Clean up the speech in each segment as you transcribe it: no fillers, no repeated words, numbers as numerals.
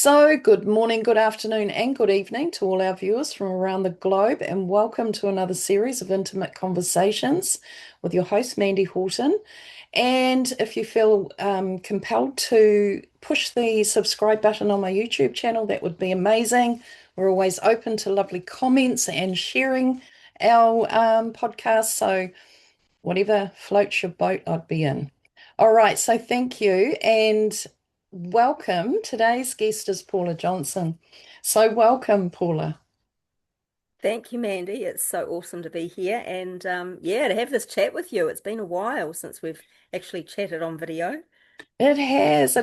So, good morning, good afternoon, and good evening to all our viewers from around the globe, and welcome to another series of intimate conversations with your host, Mandy Horton. And if you feel compelled to push the subscribe button on my YouTube channel, that would be amazing. We're always open to lovely comments and sharing our podcast. So, whatever floats your boat, I'd be in. All right, so thank you and welcome. Today's guest is Paula Johnson. So, welcome, Paula. Thank you, Mandy. It's so awesome to be here and yeah, to have this chat with you. It's been a while since we've actually chatted on video. It has.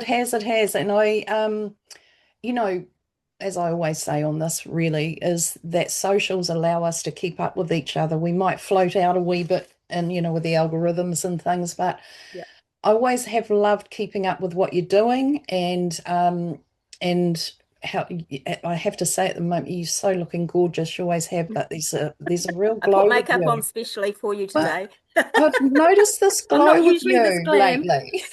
And you know, as I always say on this, really, is that socials allow us to keep up with each other. We might float out a wee bit and, with the algorithms and things, but Yeah. I always have loved keeping up with what you're doing and how I have to say at the moment you're so looking gorgeous. You always have, but there's a real I put glow with makeup on you. specially for you But today. I've noticed this I'm glow not with usually this you glam. lately.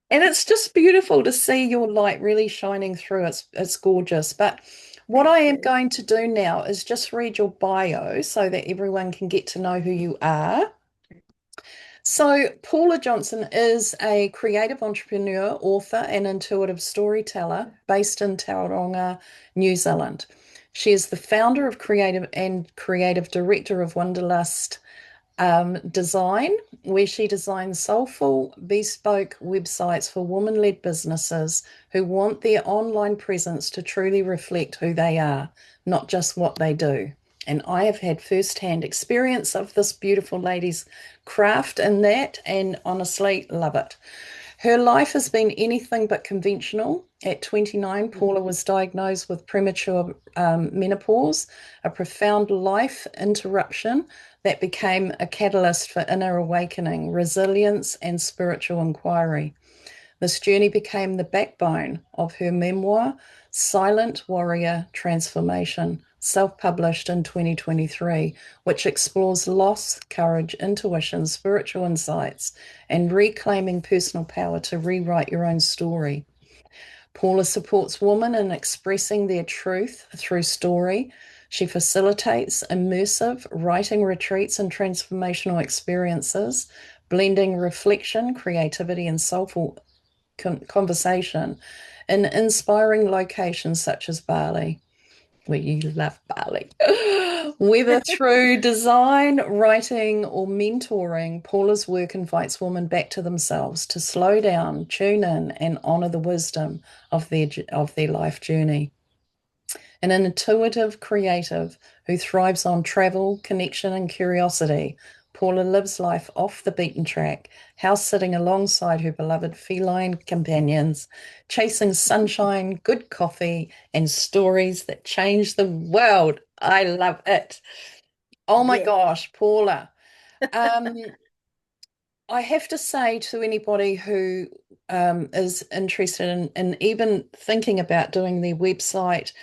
And it's just beautiful to see your light really shining through. It's gorgeous. But what I Thank am you. going to do now is just read your bio so that everyone can get to know who you are. So, Paula Johnson is a creative entrepreneur, author, and intuitive storyteller based in Tauranga, New Zealand. She is the founder of creative and creative director of Wonderlust Design, where she designs soulful, bespoke websites for woman-led businesses who want their online presence to truly reflect who they are, not just what they do. And I have had first-hand experience of this beautiful lady's craft in that, and honestly love it. Her life has been anything but conventional. At 29, Paula was diagnosed with premature menopause, a profound life interruption that became a catalyst for inner awakening, resilience, and spiritual inquiry. This journey became the backbone of her memoir, Silent Warrior Transformation, self published in 2023, which explores loss, courage, intuition, spiritual insights, and reclaiming personal power to rewrite your own story. Paula supports women in expressing their truth through story. She facilitates immersive writing retreats and transformational experiences, blending reflection, creativity, and soulful conversation in inspiring locations such as Bali. Well, you love Bali. Whether through design, writing, or mentoring, Paula's work invites women back to themselves to slow down, tune in, and honor the wisdom of their life journey. An intuitive creative who thrives on travel, connection, and curiosity, Paula lives life off the beaten track, house sitting alongside her beloved feline companions, chasing sunshine, good coffee, and stories that change the world. I love it. Oh my Yes. gosh, Paula. Um, I have to say to anybody who is interested in even thinking about doing their website,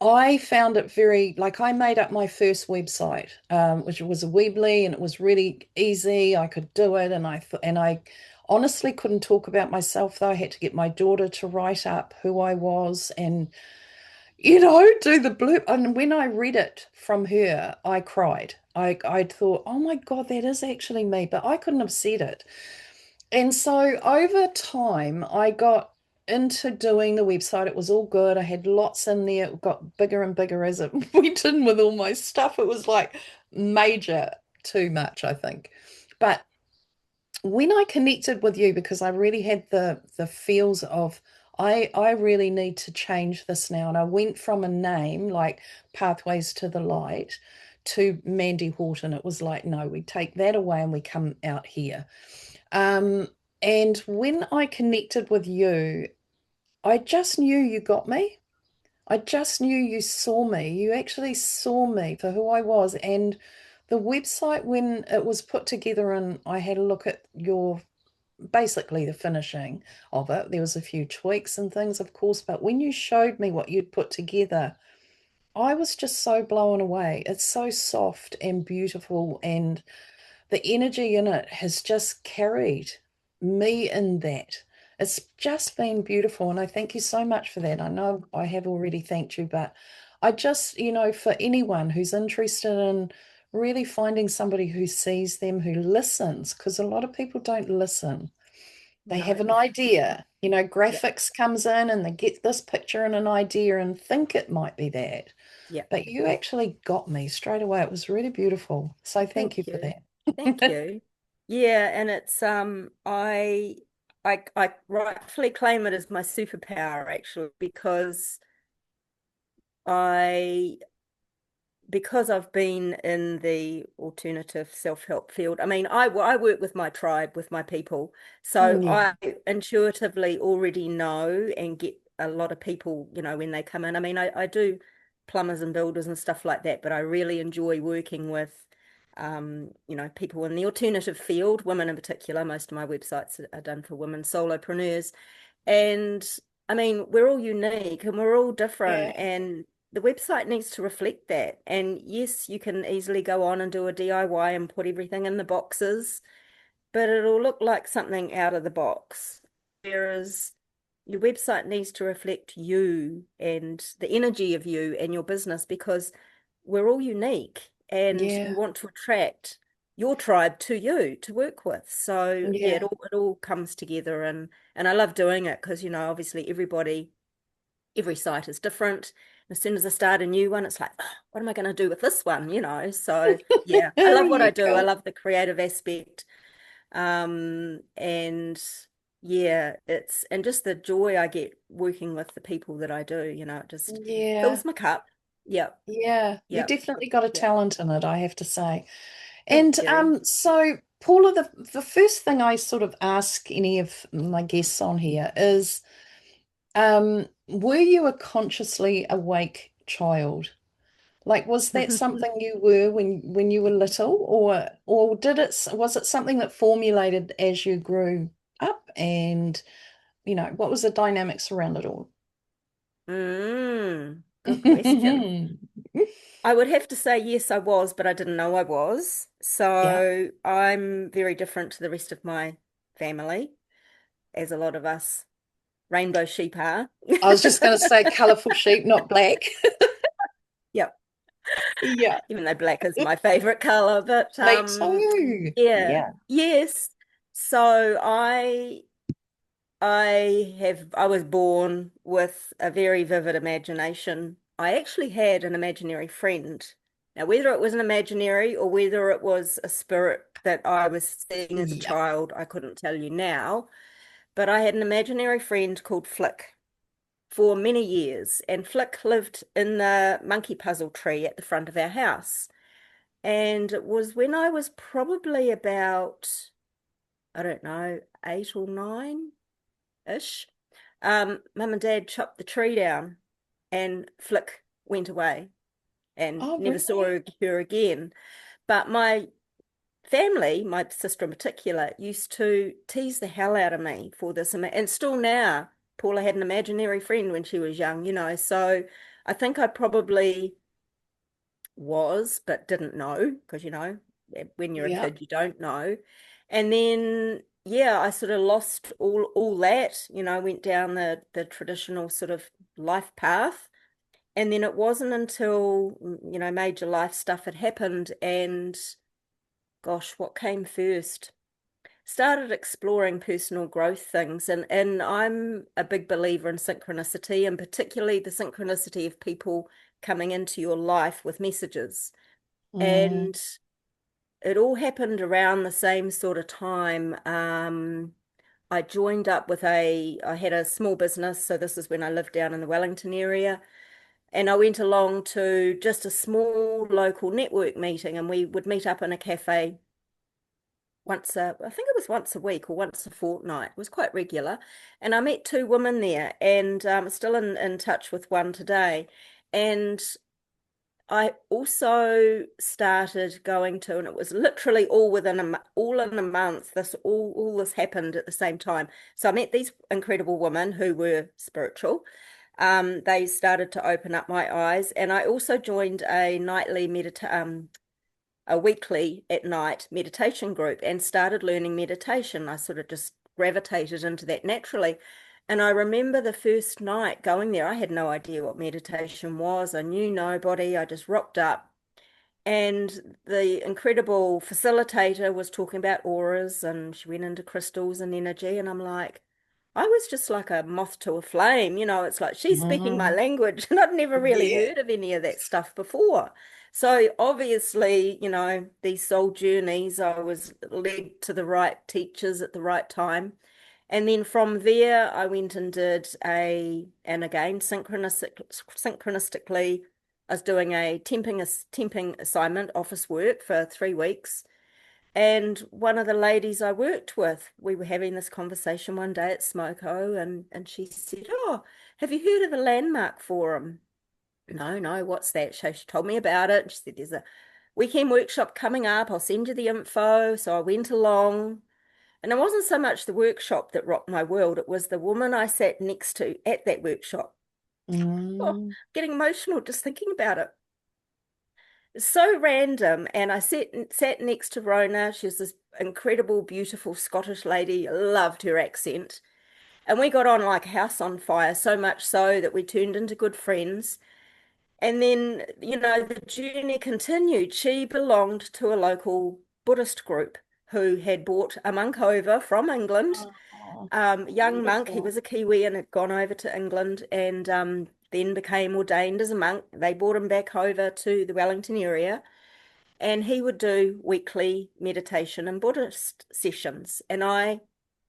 I found it very, like I made up my first website, which was a Weebly, and it was really easy. I could do it, and I honestly couldn't talk about myself though. I had to get my daughter to write up who I was and do the blurb. And when I read it from her, I cried. I thought, oh my God, that is actually me, but I couldn't have said it. And so over time, I got into doing the website. It was all good. I had lots in there. It got bigger and bigger as it went in with all my stuff. It was like major too much, I think. But when I connected with you, because I really had the feels of I really need to change this now. And I went from a name like Pathways to the Light to Mandy Horton. It was like, no, we take that away and we come out here. Um, and when I connected with you, I just knew you got me. I just knew you saw me. You actually saw me for who I was. And the website, when it was put together and I had a look at your basically the finishing of it, there was a few tweaks and things, of course, but when you showed me what you'd put together, I was just so blown away. It's so soft and beautiful, and the energy in it has just carried me in that. It's just been beautiful, and I thank you so much for that. I know I have already thanked you, but I just, for anyone who's interested in really finding somebody who sees them, who listens, because a lot of people don't listen. They have No. an idea, Yeah. graphics comes in and they get this picture and an idea and think it might be that. Yeah. But you actually got me straight away. It was really beautiful. So thank you Thank for you. Thank that. you. Yeah, and it's I rightfully claim it as my superpower actually I because I've been in the alternative self-help field. I mean, I work with my tribe, with my people. So Yeah, I intuitively already know and get a lot of people, when they come in. I mean, I do plumbers and builders and stuff like that, but I really enjoy working with, people in the alternative field, women in particular. Most of my websites are done for women solopreneurs. And I mean, we're all unique and we're all different. yeah, And the website needs to reflect that. And yes, you can easily go on and do a DIY and put everything in the boxes, but it'll look like something out of the box. Whereas your website needs to reflect you and the energy of you and your business because we're all unique and you yeah, want to attract your tribe to you to work with. So yeah, it yeah. all comes together and I love doing it because obviously every site is different. And as soon as I start a new one, it's like, oh, what am I going to do with this one? So yeah, I love what Yeah, I do. I cool. love the creative aspect. And yeah, and just the joy I get working with the people that I do, it just Yeah, fills my cup. Yep, yeah. You yep, definitely got a yep. talent in it, I have to say. And Thank you. so Paula, the first thing I sort of ask any of my guests on here is, were you a consciously awake child? Like, was that something you were when you were little, or was it something that formulated as you grew up? And what was the dynamics around it all? Good question. I would have to say yes, I was, but I didn't know I was. Yeah, So I'm very different to the rest of my family, as a lot of us rainbow sheep are. I was just going to say colorful sheep, not black. Yep. Yeah, Even though black is my favorite color, but me too. yeah, Yeah. yes. So I was born with a very vivid imagination. I actually had an imaginary friend. Now, whether it was an imaginary or whether it was a spirit that I was seeing as a Yeah. child, I couldn't tell you now. But I had an imaginary friend called Flick for many years, and Flick lived in the monkey puzzle tree at the front of our house. And it was when I was probably about, I don't know, 8 or 9-ish. Mum and Dad chopped the tree down and Flick went away and Oh, never saw really? her again. But my family, my sister in particular, used to tease the hell out of me for this. And still now, Paula had an imaginary friend when she was young, so I think I probably was, but didn't know because, when you're a Yeah. kid, you don't know. And then, yeah, I sort of lost all that, went down the traditional sort of life path. And then it wasn't until, major life stuff had happened and gosh, what came first? Started exploring personal growth things and I'm a big believer in synchronicity and particularly the synchronicity of people coming into your life with messages. Mm, And it all happened around the same sort of time. I joined up with I had a small business, so this is when I lived down in the Wellington area. And I went along to just a small local network meeting, and we would meet up in a cafe I think it was once a week or once a fortnight. It was quite regular. And I met two women there, and still in touch with one today. And I also started going to, and it was literally all in a month. All this happened at the same time. So I met these incredible women who were spiritual. They started to open up my eyes, and I also joined a weekly at night meditation group and started learning meditation. I sort of just gravitated into that naturally. And I remember the first night going there, I had no idea what meditation was. I knew nobody. I just rocked up. And the incredible facilitator was talking about auras and she went into crystals and energy. And I'm like, I was just like a moth to a flame. It's like she's speaking my Mm, language. And I'd never really yeah. heard of any of that stuff before. So obviously, these soul journeys, I was led to the right teachers at the right time. And then from there, I went and did and again, synchronistically, I was doing a temping assignment, office work for 3 weeks. And one of the ladies I worked with, we were having this conversation one day at Smoko, and she said, "Oh, have you heard of the Landmark Forum?" No, no, what's that? She told me about it. She said, "There's a weekend workshop coming up. I'll send you the info." So I went along. And it wasn't so much the workshop that rocked my world, it was the woman I sat next to at that workshop. Oh, Mm, getting emotional just thinking about it. It's so random. And I sat next to Rona. She was this incredible, beautiful Scottish lady. I loved her accent. And we got on like a house on fire, so much so that we turned into good friends. And then, the journey continued. She belonged to a local Buddhist group who had brought a monk over from England, oh, young monk. He beautiful. was a Kiwi and had gone over to England and then became ordained as a monk. They brought him back over to the Wellington area and he would do weekly meditation and Buddhist sessions. And I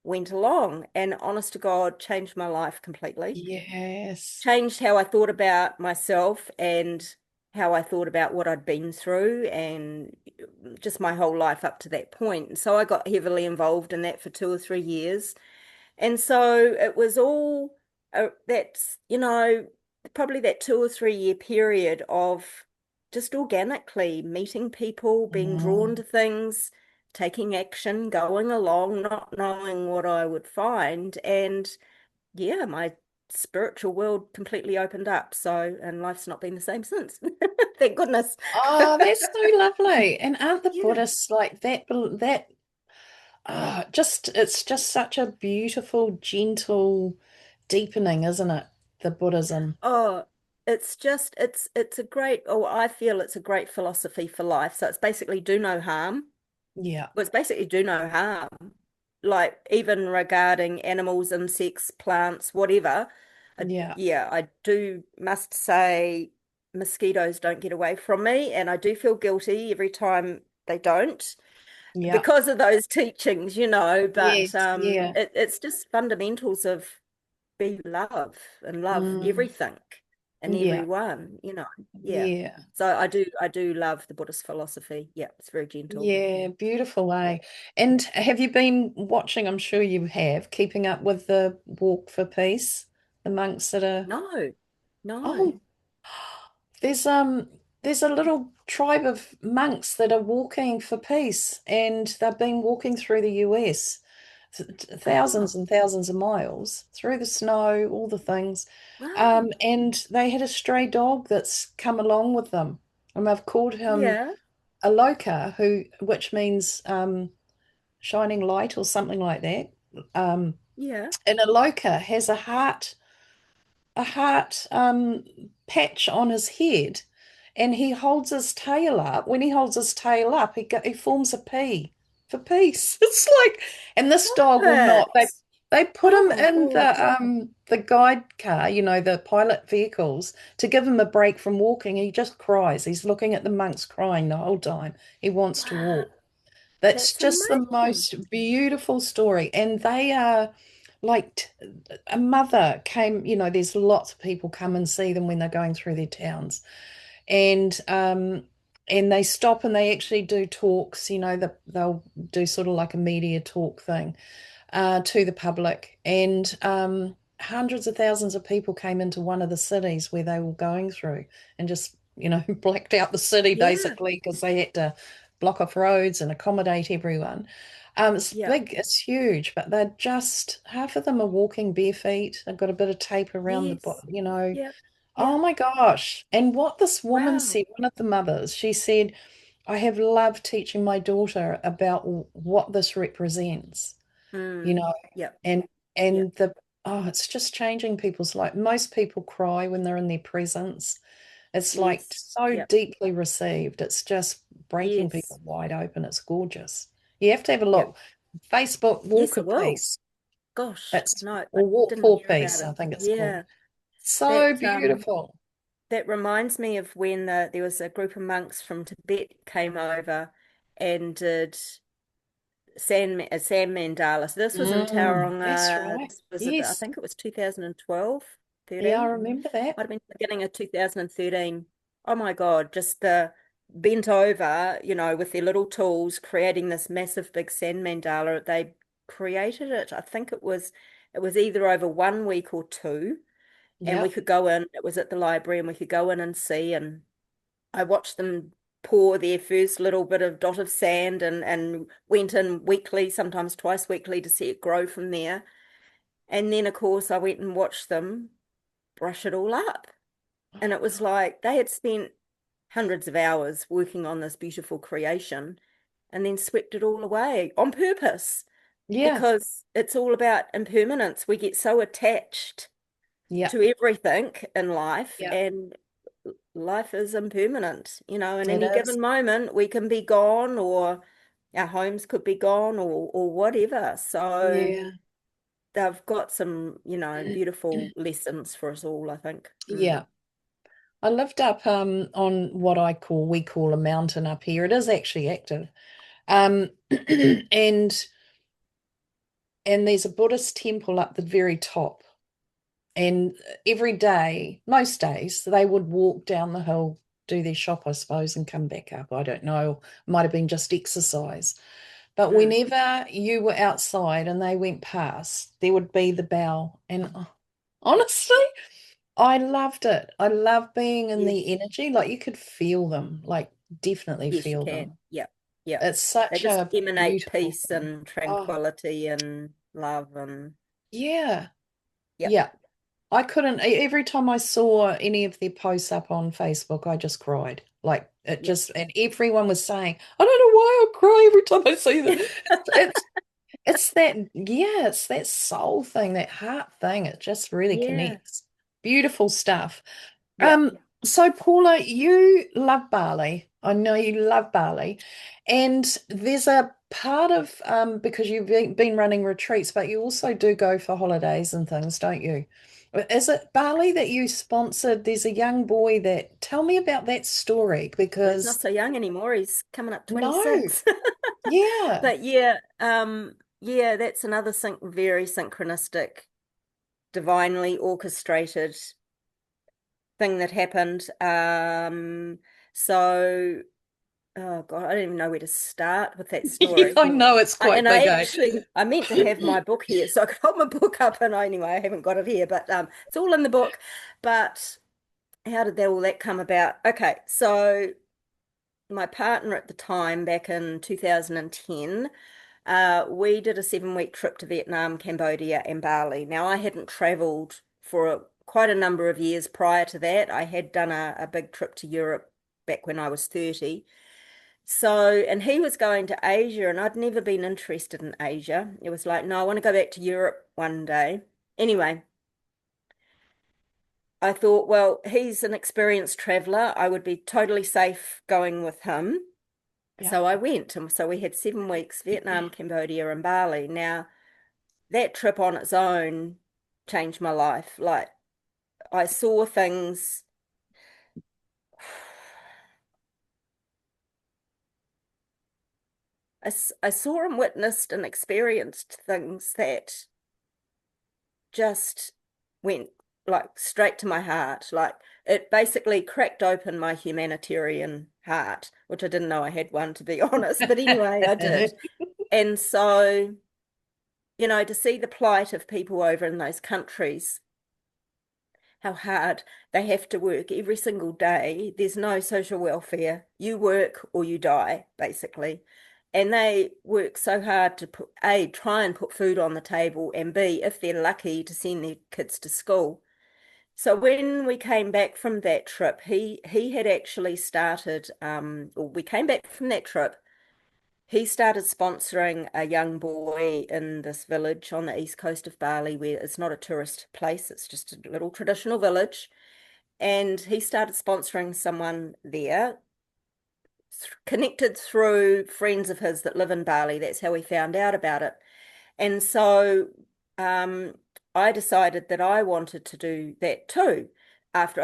went along and honest to God, changed my life completely, Yes. changed how I thought about myself and how I thought about what I'd been through and just my whole life up to that point. And so I got heavily involved in that for 2 or 3 years. And so it was all that's, probably that 2 or 3 year period of just organically meeting people, being drawn Mm. to things, taking action, going along, not knowing what I would find. And yeah, my spiritual world completely opened up. So, and life's not been the same since. Thank goodness. Oh, that's so lovely. And aren't the Yeah. Buddhists like that? Just it's just such a beautiful, gentle deepening, isn't it? The Buddhism. Oh, it's a great, I feel it's a great philosophy for life. So it's basically do no harm. Yeah, Well, it's basically do no harm. Like even regarding animals, insects, plants, whatever. yeah, Yeah, I do must say mosquitoes don't get away from me, and I do feel guilty every time they don't yeah. because of those teachings. But Yes, yeah. it's just fundamentals of be love and love Mm, everything and yeah, everyone. Yeah. yeah. So I do love the Buddhist philosophy. Yeah, it's very gentle. Yeah, beautiful Yeah. way. And have you been watching, I'm sure you have, keeping up with the Walk for Peace, the monks that are No, no. oh, there's there's a little tribe of monks that are walking for peace and they've been walking through the US Oh, thousands and thousands of miles through the snow, all the things. wow. And they had a stray dog that's come along with them. And I've called him Yeah, a loca, which means shining light or something like that. Um, yeah. and a loca has a heart patch on his head, and he holds his tail up. When he holds his tail up, he forms a P for peace. It's like, and this dog will Love not. They it. they put him Oh, in the guide car, the pilot vehicles, to give him a break from walking. He just cries. He's looking at the monks crying the whole time. He wants to wow. walk. That's That's just the amazing. most beautiful story. And they are like a mother came, there's lots of people come and see them when they're going through their towns. And they stop and they actually do talks, they'll do sort of like a media talk thing to the public. And hundreds of thousands of people came into one of the cities where they were going through and just, blacked out the city Yeah, basically because they had to block off roads and accommodate everyone. It's yeah. big, it's huge, but they're just half of them are walking bare feet. They've got a bit of tape around the, Yes. Yeah, yeah. oh my gosh. And what this woman Wow. said, one of the mothers, she said, I have loved teaching my daughter about what this represents. you Mm. know, Yep. and Yep. and the oh, it's just changing people's life. Most people cry when they're in their presence. It's like Yes. so Yep. deeply received. It's just breaking Yes. people wide open. It's gorgeous. You have to have a Yep. look. Facebook Walk Yes, I of will. Peace. Gosh, It's no, I or Walk didn't for hear about Peace, it. I think it's called. Yeah. So That beautiful. that reminds me of when there was a group of monks from Tibet came over and did sand mandala. So this was in That's Tauranga. right. This was I Yes. think it was 2012, Yeah, I 13. remember that. Might have been the beginning of 2013. Oh my God, just the bent over, with their little tools, creating this massive big sand mandala. They created it, I think it was either over 1 week or two, and we Yep. could go in, it was at the library, and we could go in and see, and I watched them pour their first little bit of dot of sand and went in weekly, sometimes twice weekly to see it grow from there. And then, of course, I went and watched them brush it all up. And Oh, it was like they had spent hundreds of hours working on this beautiful creation and then swept it all away on purpose yeah. because it's all about impermanence. We get so attached Yep. to everything in life, Yep. and life is impermanent. In It any is. given moment, we can be gone, or our homes could be gone, or whatever. So Yeah. they've got some, beautiful lessons for us all, I think. Yeah. I lived up on what we call a mountain up here. It is actually active. Um and there's a Buddhist temple up the very top. And every day, most days, they would walk down the hill, do their shop, I suppose, and come back up. I don't know. Might have been just exercise. But Mm. whenever you were outside and they went past, there would be the bell. And honestly, I loved it. I love being in the Yes. energy. Like you could feel them, like definitely Yes, you feel them. can. Yep. Yep. It's They such just a emanate beautiful peace thing. and Oh, tranquility and love and yeah. yep. Yeah. I couldn't, every time I saw any of their posts up on Facebook, I just cried. Like it Yep. just, and everyone was saying, I don't know why I cry every time I see that. It's, it's that, yeah, it's that soul thing, that heart thing. It just really Yeah. connects. Beautiful stuff. Yep. So Paula, you love Bali. I know you love Bali. And there's a part of because you've been running retreats, but you also do go for holidays and things, don't you? Is it Bali that you sponsored? There's a young boy that tell me about that story Well, he's because not so young anymore. He's coming up no, 26. yeah, But yeah, yeah, that's another very synchronistic, divinely orchestrated thing that happened. So oh God, I don't even know where to start with that yeah, story. I know it's I, quite and big, I eh? actually, I meant to have my book here, so I could hold my book up. And anyway, I haven't got it here, but it's all in the book. But how did all that come about? Okay, so my partner at the time, back in 2010, we did a 7-week trip to Vietnam, Cambodia, and Bali. Now, I hadn't traveled for quite a number of years prior to that. I had done a big trip to Europe back when I was 30. So, and he was going to Asia, and I'd never been interested in Asia. It was like, no, I want to go back to Europe one day. Anyway, I thought, well, he's an experienced traveler. I would be totally safe going with him. Yeah. So I went, and so we had 7 weeks, Vietnam, Cambodia, and Bali. Now, that trip on its own changed my life. Like, I saw things, I saw and witnessed and experienced things that just went like straight to my heart. Like, it basically cracked open my humanitarian heart, which I didn't know I had one, to be honest. But anyway, I did. And so, to see the plight of people over in those countries, how hard they have to work every single day. There's no social welfare. You work or you die, basically. And they work so hard to put, A, try and put food on the table, and B, if they're lucky, to send their kids to school. So when we came back from that trip, he had actually started, or we came back from that trip, he started sponsoring a young boy in this village on the east coast of Bali, where it's not a tourist place, it's just a little traditional village. And he started sponsoring someone there, connected through friends of his that live in Bali. That's how we found out about it. And so um, I decided that I wanted to do that too. After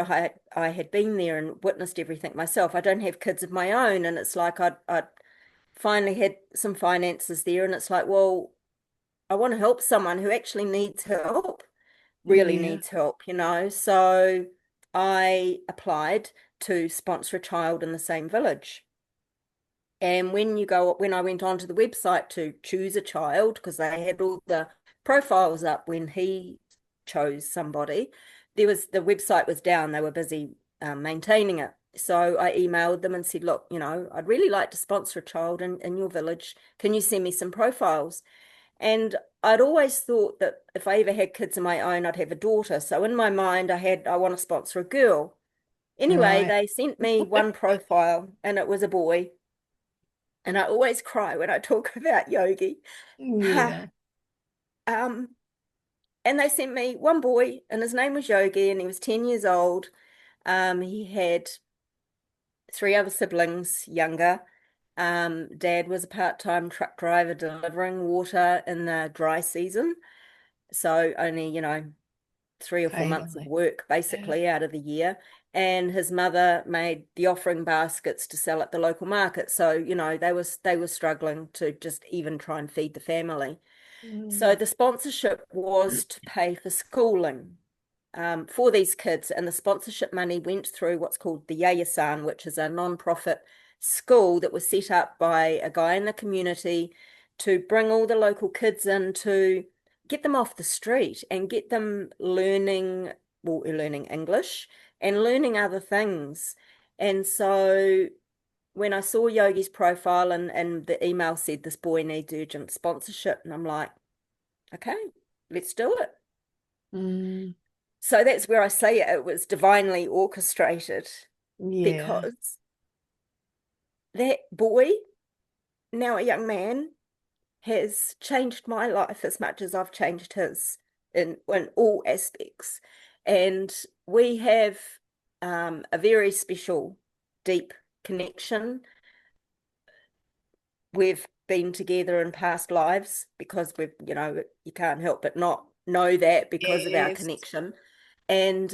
I had been there and witnessed everything myself. I don't have kids of my own, and it's like I'd finally had some finances there, and it's like, well, I want to help someone who actually needs help, really Yeah. needs help, So I applied to sponsor a child in the same village. And when I went onto the website to choose a child, because they had all the profiles up when he chose somebody, the website was down. They were busy maintaining it. So I emailed them and said, look, I'd really like to sponsor a child in your village. Can you send me some profiles? And I'd always thought that if I ever had kids of my own, I'd have a daughter. So in my mind, I want to sponsor a girl. Anyway, Right. they sent me one profile and it was a boy. And I always cry when I talk about Yogi. Yeah. Um, and they sent me one boy, and his name was Yogi, and he was 10 years old. He had three other siblings, younger. Dad was a part-time truck driver delivering water in the dry season. So only, 3 or 4 months of Occasionally. work Yeah. basically out of the year. And his mother made the offering baskets to sell at the local market. So, they were struggling to just even try and feed the family. So Mm. the sponsorship was to pay for schooling for these kids, and the sponsorship money went through what's called the Yayasan, which is a non-profit school that was set up by a guy in the community to bring all the local kids in to get them off the street and get them learning, well, learning English and learning other things. And so when I saw Yogi's profile and the email said this boy needs urgent sponsorship, and I'm like, okay, let's do it. Mm. So that's where I say it was divinely orchestrated Yeah. because that boy, now a young man, has changed my life as much as I've changed his in all aspects. And we have a very special, deep connection. We've been together in past lives because you can't help but not know that because of our Yes. connection. And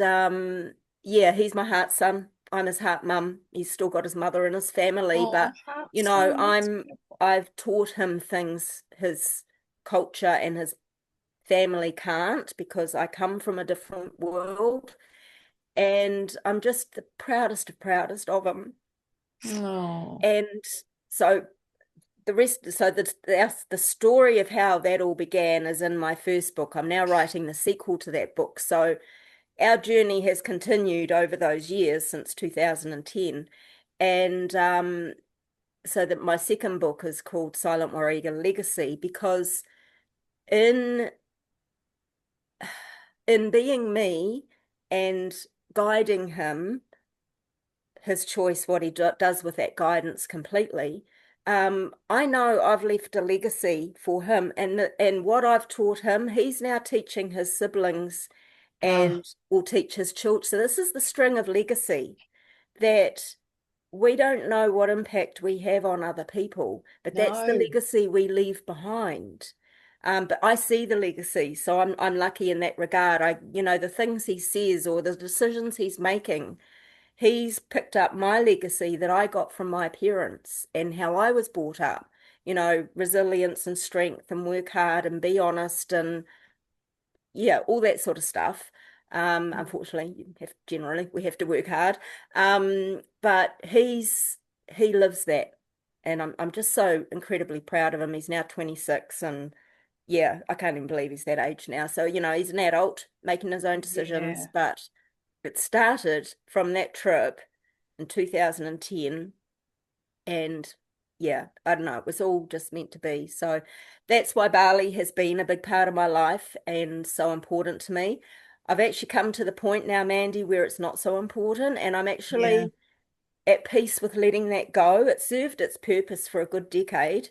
yeah, he's my heart son. I'm his heart mum. He's still got his mother and his family, Oh, but heart you know, son, that's I'm beautiful. I've taught him things his culture and his family can't because I come from a different world, and I'm just the proudest of him. Oh, And so the story of how that all began is in my first book. I'm now writing the sequel to that book. So our journey has continued over those years since 2010. And so that my second book is called Silent Warrior Legacy because in in being me and guiding him, his choice, what he does with that guidance completely. I know I've left a legacy for him, and what I've taught him, he's now teaching his siblings ah, and will teach his children. So this is the string of legacy that we don't know what impact we have on other people, but that's the no. legacy we leave behind. But I see the legacy, so I'm lucky in that regard. The things he says or the decisions he's making, he's picked up my legacy that I got from my parents and how I was brought up. Resilience and strength and work hard and be honest and yeah, all that sort of stuff. Unfortunately, we have to work hard. But he lives that, and I'm just so incredibly proud of him. He's now 26, and yeah, I can't even believe he's that age now. So he's an adult making his own decisions, Yeah, but it started from that trip in 2010, and yeah, I don't know, it was all just meant to be. So that's why Bali has been a big part of my life and so important to me. I've actually come to the point now, Mandy, where it's not so important, and I'm yeah, actually at peace with letting that go. It served its purpose for a good decade.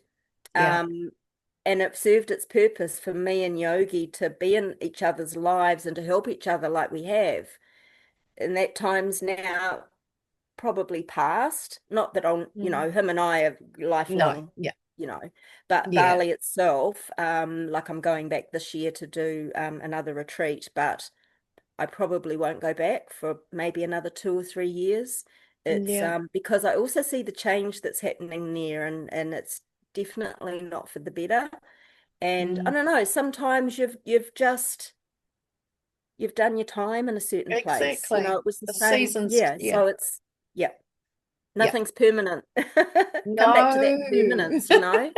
Yeah. Um, and it served its purpose for me and Yogi to be in each other's lives and to help each other like we have. And that time's now probably past. Not that I'll, Mm. him and I are No. lifelong, Yeah. you know, but Yeah. Bali itself, like I'm going back this year to do another retreat, but I probably won't go back for maybe another 2 or 3 years. It's Yeah. because I also see the change that's happening there, and it's definitely not for the better. And I Mm. don't know, sometimes you've done your time in a certain place. Exactly. It was the The same. seasons. Yeah. Yeah. So it's, yeah, Yeah. nothing's permanent. Come back to that No. permanence. Yeah.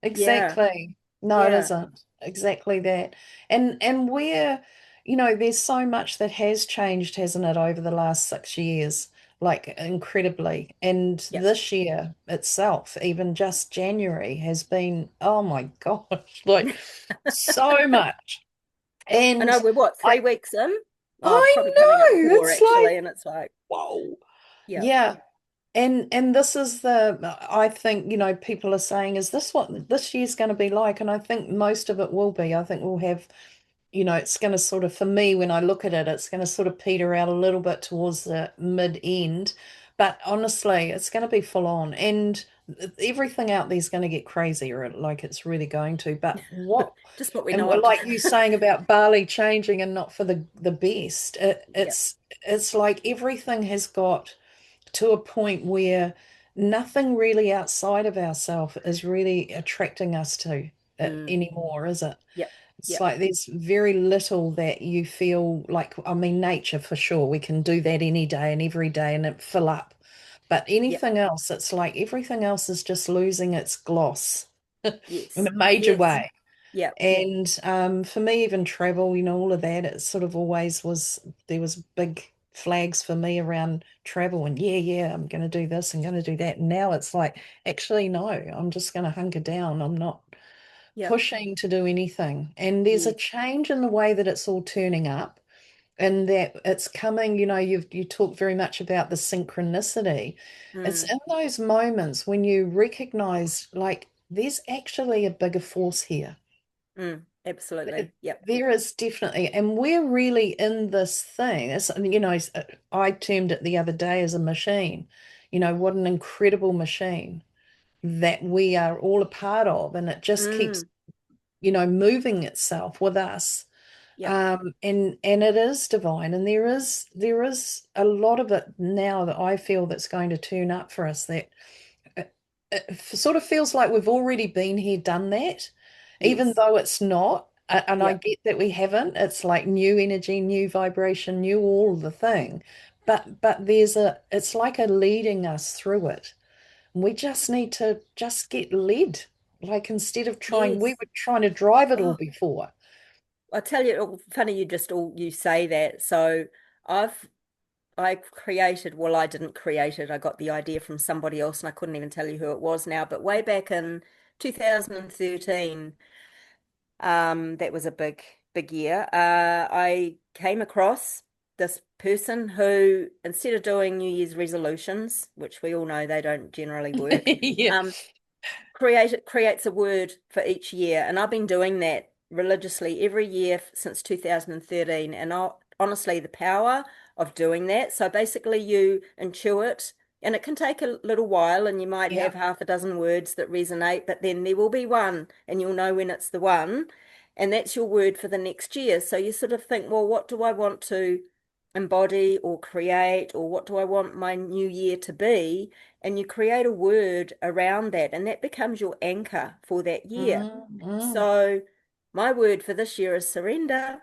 Exactly. No, it Yeah. isn't. Exactly that. And there's so much that has changed, hasn't it, over the last 6 years, like incredibly. And Yeah. this year itself, even just January, has been, oh my gosh, like so much. I And know we're what, I 3 weeks in? Oh, I probably coming up know, four it's like, actually. And it's like, whoa. yeah. Yeah. And this is I think, people are saying, is this what this year's going to be like? And I think most of it will be. I think we'll have, it's going to sort of, for me, when I look at it, it's going to sort of peter out a little bit towards the mid end. But honestly, it's going to be full on. And everything out there is going to get crazier, like it's really going to. But Just what we and want. like you saying about Bali changing and not for the best, Yeah. it's like everything has got to a point where nothing really outside of ourselves is really attracting us to it Mm. anymore, is it? Yep. It's Yep. like there's very little that you feel like, I mean, nature for sure. We can do that any day and every day and it fill up. But Yep. anything else, it's like everything else is just losing its gloss in Yes. a major Yes. way. Yep. And for me, even travel, all of that, it sort of always was, there was big flags for me around travel and yeah, I'm going to do this, I'm going to do that. And now it's like, actually, no, I'm just going to hunker down. I'm not Yep. pushing to do anything. And there's a Yes. change in the way that it's all turning up and that it's coming, you talk very much about the synchronicity. It's Mm. in those moments when you recognize like there's actually a bigger force here. Mm. Absolutely. Yep. There is definitely, and we're really in this thing. I termed it the other day as a machine. What an incredible machine that we are all a part of, and it just keeps, Mm. moving itself with us. Yep. And it is divine, and there is a lot of it now that I feel that's going to turn up for us that it sort of feels like we've already been here, done that, even Yes. though it's not. And I Yep. get that we haven't. It's like new energy, new vibration, new all the thing. But it's like a leading us through it. We just need to just get led. Like instead of we Yes. were trying to drive it all Oh, before. I tell you, funny you just all you say that. So I've I created, well, I didn't create it. I got the idea from somebody else and I couldn't even tell you who it was now. But way back in 2013, that was a big year. I came across this person who, instead of doing New Year's resolutions, which we all know they don't generally work, Yeah. um, creates a word for each year, and I've been doing that religiously every year since 2013. And honestly, the power of doing that. So basically, you intuit, and it can take a little while, and you might Yeah. have half a dozen words that resonate, but then there will be one, and you'll know when it's the one, and that's your word for the next year. So you sort of think, well, what do I want to embody or create, or what do I want my new year to be? And you create a word around that, and that becomes your anchor for that year. Mm, mm. So my word for this year is surrender.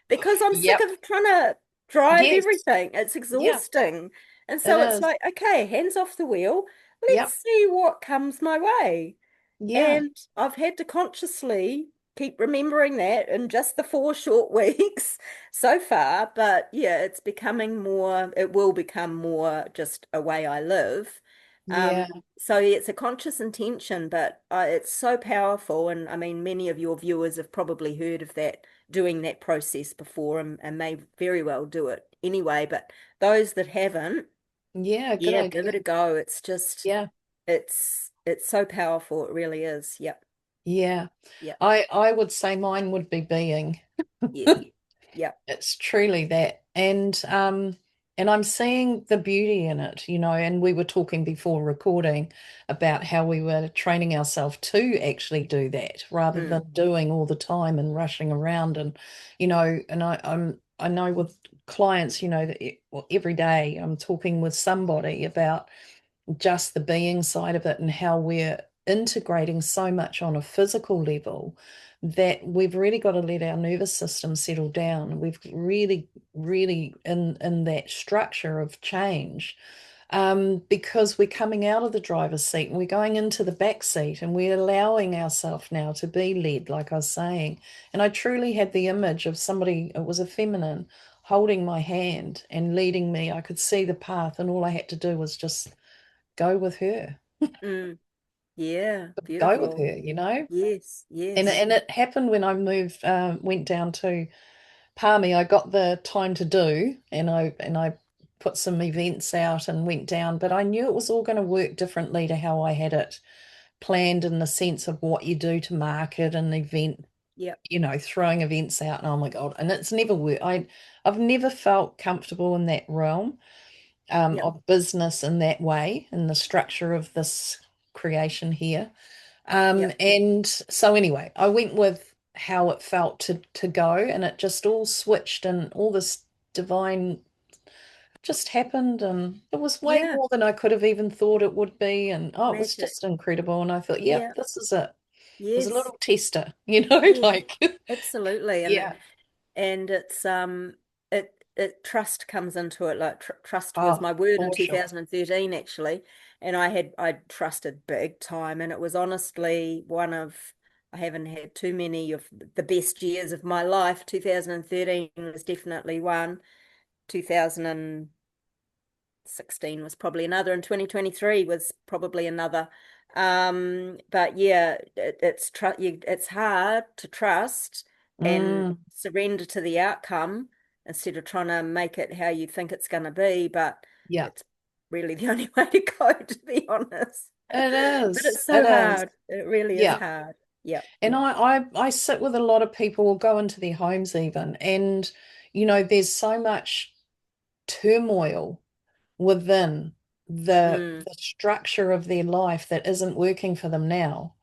Because I'm sick Yep. of trying to drive Yes. everything. It's Yeah, exhausting. And it so it's is. like, okay, hands off the wheel. Let's Yep. see what comes my way. Yeah. And I've had to consciously keep remembering that in just the 4 short weeks so far. But yeah, it will become more just a way I live. Um, Yeah. so yeah, it's a conscious intention, but it's so powerful. And I mean, many of your viewers have probably heard of that, doing that process before, and may very well do it anyway. But those that haven't, Yeah, good yeah, give idea. it a go. It's just, Yeah. it's so powerful. It really is. Yep. Yeah. Yep. I would say mine would be being. Yeah. Yep. It's truly that. And I'm seeing the beauty in it, and we were talking before recording about how we were training ourselves to actually do that rather Mm, than doing all the time and rushing around and I know with clients, that well, every day I'm talking with somebody about just the being side of it and how we're integrating so much on a physical level that we've really got to let our nervous system settle down. We've really, really in that structure of change. Because we're coming out of the driver's seat and we're going into the back seat and we're allowing ourselves now to be led, like I was saying. And I truly had the image of somebody, it was a feminine, holding my hand and leading me. I could see the path, and all I had to do was just go with her, mm. Yeah. go with Beautiful. her. Yes. And Yes. and it happened when I moved, went down to Palmy. I got the time to do, and I put some events out and went down, but I knew it was all going to work differently to how I had it planned in the sense of what you do to market an event, Yep. throwing events out, and oh my God, and it's never worked. I've never felt comfortable in that realm Yep. of business in that way, in the structure of this creation here. Yep. And so anyway, I went with how it felt to go, and it just all switched, and all this divine just happened, and it was way Yeah. more than I could have even thought it would be, and oh, it was Magic. just incredible. And I thought, yep, Yeah. this is it. It was a Yes. little tester, Yes. like Absolutely. yeah. And it trust comes into it. Like trust was Oh, my word in for sure. 2013 actually, and I trusted big time, and it was honestly one of, I haven't had too many of the best years of my life. 2013 was definitely one. 2016 was probably another, and 2023 was probably another. But yeah, it's hard to trust and Mm, surrender to the outcome instead of trying to make it how you think it's going to be, but yeah, it's really the only way to go, to be honest. it But is. it's It so is. hard. It really is Yeah. hard. Yeah. And I sit with a lot of people, or go into their homes even, and there's so much turmoil within Mm, the structure of their life that isn't working for them now.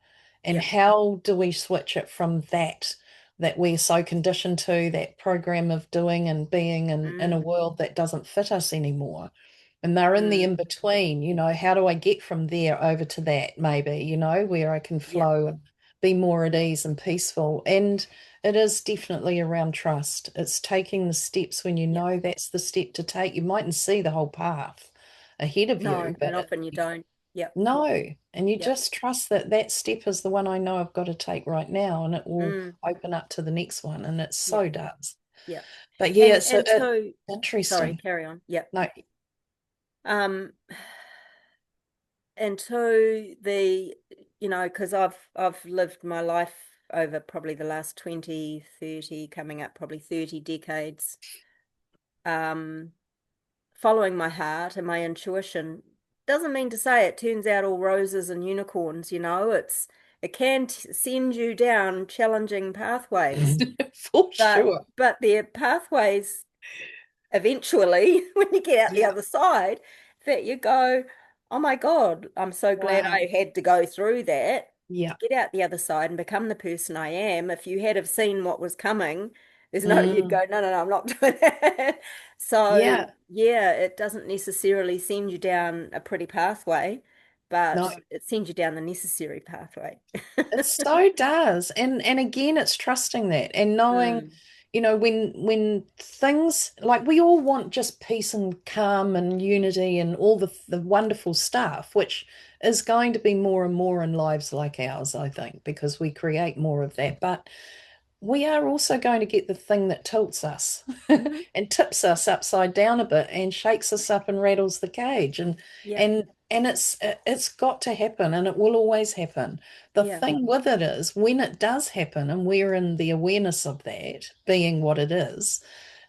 And yeah. how do we switch it from that we're so conditioned to, that program of doing and being in a Mm, world that doesn't fit us anymore? And they're in the mm, in between, how do I get from there over to that, maybe, where I can yeah. flow and be more at ease and peaceful. And it is definitely around trust. It's taking the steps when you Yeah. know that's the step to take. You mightn't see the whole path ahead of No, you, and but often you don't. Yeah. no, and you Yeah. just trust that that step is the one I know I've got to take right now, and it will Mm, open up to the next one, and it yeah. so does. Yeah. But yeah, And it's and so sorry, interesting. carry on. Yeah. No, Um and so because I've lived my life over probably the last 20, 30, coming up probably 30 decades, um, following my heart and my intuition. Doesn't mean to say it turns out all roses and unicorns, it can send you down challenging pathways, for but sure. they're pathways eventually, when you get out the Yeah. other side, that you go, oh my God, I'm so glad Wow. I had to go through that to Yeah. get out the other side and become the person I am. If you had have seen what was coming, you'd Mm. go, no, no, no, I'm not doing that. So Yeah. yeah, it doesn't necessarily send you down a pretty pathway, No. but it sends you down the necessary pathway. It so does. And again, it's trusting that and knowing, Mm, when things like, we all want just peace and calm and unity and all the wonderful stuff, which is going to be more and more in lives like ours, I think, because we create more of that. But we are also going to get the thing that tilts us hmm. and tips us upside down a bit and shakes us up and rattles the cage, Yeah, and it's got to happen, and it will always happen. The yeah, thing with it is, when it does happen and we're in the awareness of that being what it is,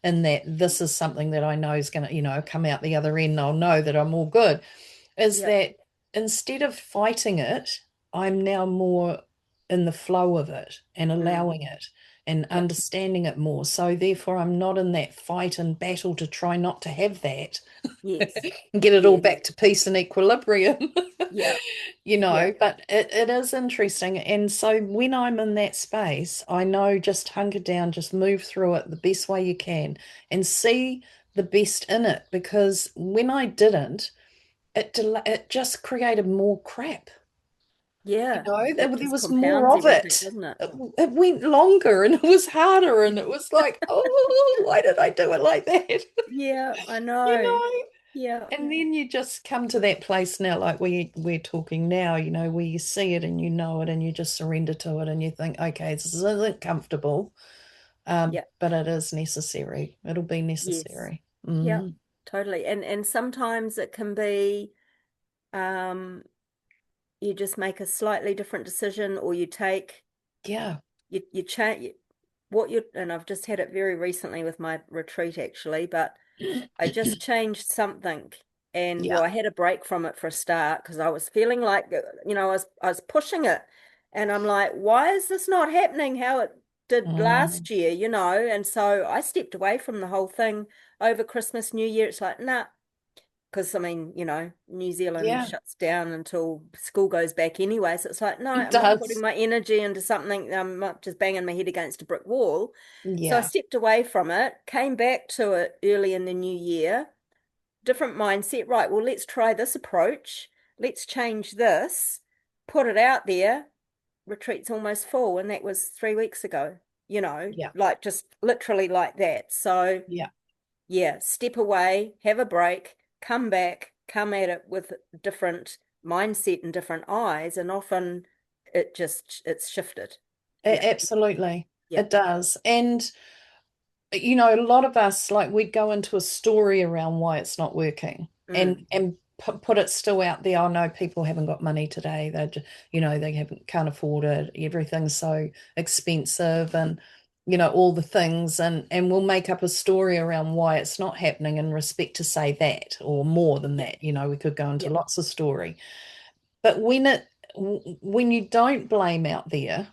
and that this is something that I know is going to, come out the other end, I'll know that I'm all good, is yeah. that instead of fighting it, I'm now more in the flow of it and Mm. allowing it and Yeah. understanding it more. So therefore, I'm not in that fight and battle to try not to have that Yes. and get it all Yes. back to peace and equilibrium. Yeah. You Yeah. know, but it is interesting. And so when I'm in that space, I know just hunker down, just move through it the best way you can and see the best in it. Because when I didn't, it just created more crap. You Yeah. know, It there just was more compounds of everything, it. doesn't it? It went longer and it was harder and it was like, oh, why did I do it like that? Yeah, I You know. know? Yeah. And then you just come to that place now, like we're talking now, you know, where you see it and you know it and you just surrender to it and you think, okay, this isn't comfortable, Yeah. but it is necessary. It'll be Yes. necessary. Yeah. Mm, Totally. And sometimes it can be um you just make a slightly different decision, or you take yeah. you change what you, and I've just had it very recently with my retreat actually, but I just changed something. And Yeah. well, I had a break from it for a start because I was feeling like, I was pushing it. And I'm like, why is this not happening how it did Mm, last year, And so I stepped away from the whole thing over Christmas, New Year. It's like, nah, because I mean, New Zealand yeah. shuts down until school goes back anyway. So it's like, no, It I'm not putting does. my energy into something. I'm not just banging my head against a brick wall. So I Yeah. stepped away from it, came back to it early in the new year, different mindset. Right, well, let's try this approach. Let's change this, put it out there. Retreat's almost full, and that was 3 weeks ago, Yeah. like just literally like that. So Yeah. yeah, step away, have a break, come back, come at it with different mindset and different eyes, and often it's shifted. Yeah, Absolutely. yeah, It does. And you know, a lot of us like we'd go into a story around why it's not working mm, and put it still out there. Oh no, people haven't got money today. They just, you know, they haven't can't afford it. Everything's so expensive and you know, all the things and we'll make up a story around why it's not happening in respect to say that or more than yeah, that. You know, we could go into yeah, lots of story. But when you don't blame out there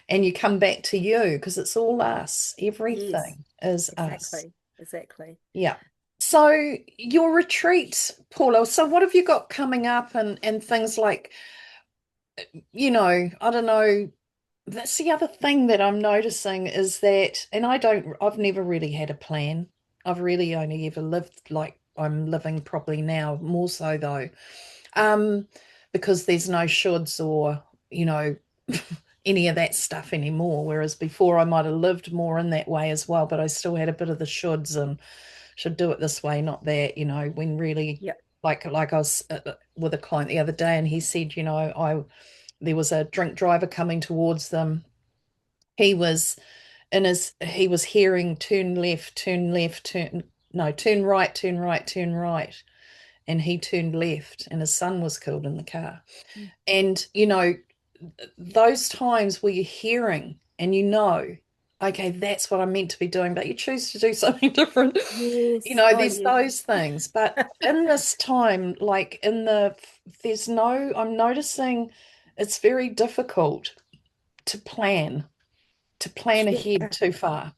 and you come back to you, because it's all us, yes, everything is us. exactly, exactly. Yeah. So your retreat, Paula, so what have you got coming up and things like, you know, I don't know. That's the other thing that I'm noticing is that, and I've never really had a plan. I've really only ever lived like I'm living properly now, more so though. Um, because there's no shoulds or, you know, any of that stuff anymore. Whereas before I might have lived more in that way as well, but I still had a bit of the shoulds and should do it this way, not that, you know, when really Yeah, like I was with a client the other day and he said, you know, I there was a drink driver coming towards them. He was he was hearing turn left, turn left, turn no, turn right, turn right, turn right. And he turned left and his son was killed in the car. mm, And, you know, those times where you're hearing and you know, okay, that's what I'm meant to be doing, but you choose to do something different. You yes, know, oh there's yes, those things. But in this time, like there's no, I'm noticing it's very difficult to plan ahead yeah, too far.